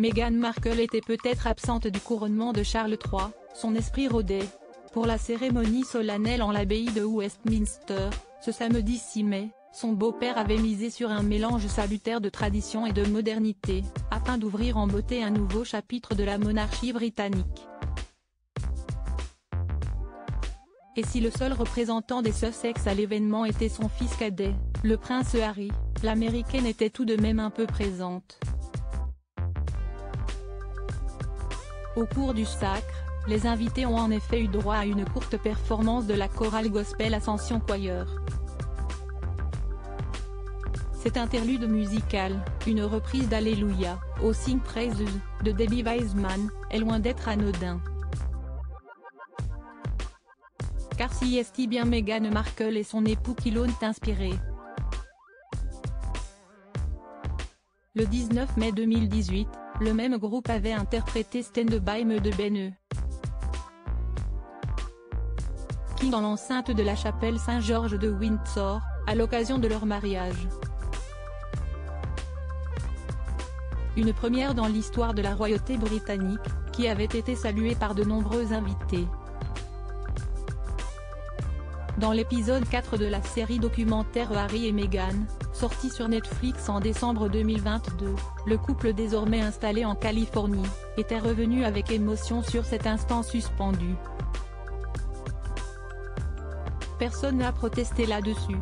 Meghan Markle était peut-être absente du couronnement de Charles III, son esprit rôdait. Pour la cérémonie solennelle en l'abbaye de Westminster, ce samedi 6 mai, son beau-père avait misé sur un mélange salutaire de tradition et de modernité, afin d'ouvrir en beauté un nouveau chapitre de la monarchie britannique. Et si le seul représentant des Sussex à l'événement était son fils cadet, le prince Harry, l'américaine était tout de même un peu présente. Au cours du sacre, les invités ont en effet eu droit à une courte performance de la chorale gospel Ascension Choir. Cet interlude musical, une reprise d'Alléluia, au Sing Praises, de Debbie Wiseman, est loin d'être anodin. Car si est bien Meghan Markle et son époux qui l'ont inspiré. Le 19 mai 2018, le même groupe avait interprété Stand By Me de Ben E. Qui dans l'enceinte de la chapelle Saint-Georges de Windsor, à l'occasion de leur mariage. Une première dans l'histoire de la royauté britannique, qui avait été saluée par de nombreux invités. Dans l'épisode 4 de la série documentaire Harry et Meghan, sorti sur Netflix en décembre 2022, le couple désormais installé en Californie, était revenu avec émotion sur cet instant suspendu. Personne n'a protesté là-dessus.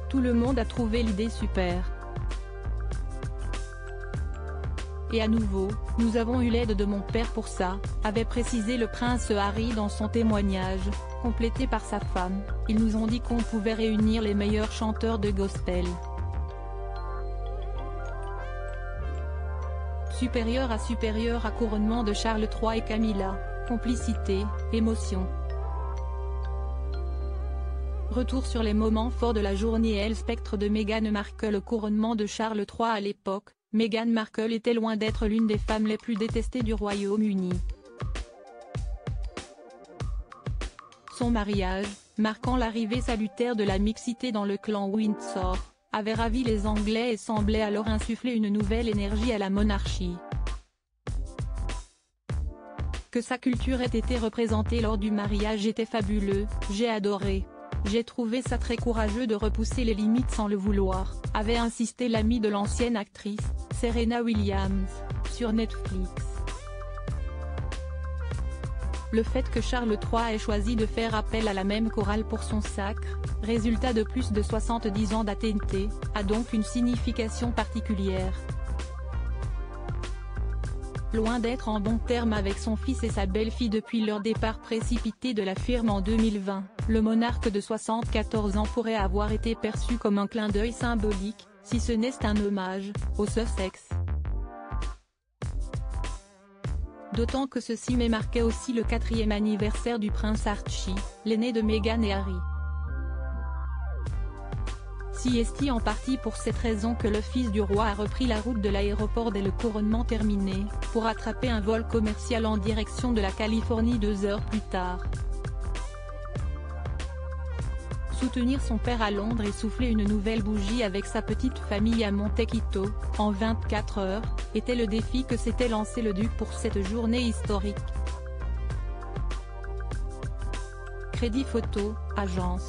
Tout le monde a trouvé l'idée super. Et à nouveau, nous avons eu l'aide de mon père pour ça, avait précisé le prince Harry dans son témoignage, complété par sa femme. Ils nous ont dit qu'on pouvait réunir les meilleurs chanteurs de gospel. Supérieur à couronnement de Charles III et Camilla, complicité, émotion. Retour sur les moments forts de la journée et le spectre de Meghan Markle au couronnement de Charles III. À l'époque, Meghan Markle était loin d'être l'une des femmes les plus détestées du Royaume-Uni. Son mariage, marquant l'arrivée salutaire de la mixité dans le clan Windsor, avait ravi les Anglais et semblait alors insuffler une nouvelle énergie à la monarchie. Que sa culture ait été représentée lors du mariage était fabuleux, j'ai adoré. J'ai trouvé ça très courageux de repousser les limites sans le vouloir, avait insisté l'amie de l'ancienne actrice, Serena Williams, sur Netflix. Le fait que Charles III ait choisi de faire appel à la même chorale pour son sacre, résultat de plus de 70 ans d'ancienneté, a donc une signification particulière. Loin d'être en bons termes avec son fils et sa belle-fille depuis leur départ précipité de la firme en 2020, le monarque de 74 ans pourrait avoir été perçu comme un clin d'œil symbolique, si ce n'est un hommage, aux Sussex. D'autant que ceci marquait aussi le 4e anniversaire du prince Archie, l'aîné de Meghan et Harry. Si est en partie pour cette raison que le fils du roi a repris la route de l'aéroport dès le couronnement terminé, pour attraper un vol commercial en direction de la Californie 2 heures plus tard. Soutenir son père à Londres et souffler une nouvelle bougie avec sa petite famille à Montecito, en 24 heures, était le défi que s'était lancé le duc pour cette journée historique. Crédit photo, agence.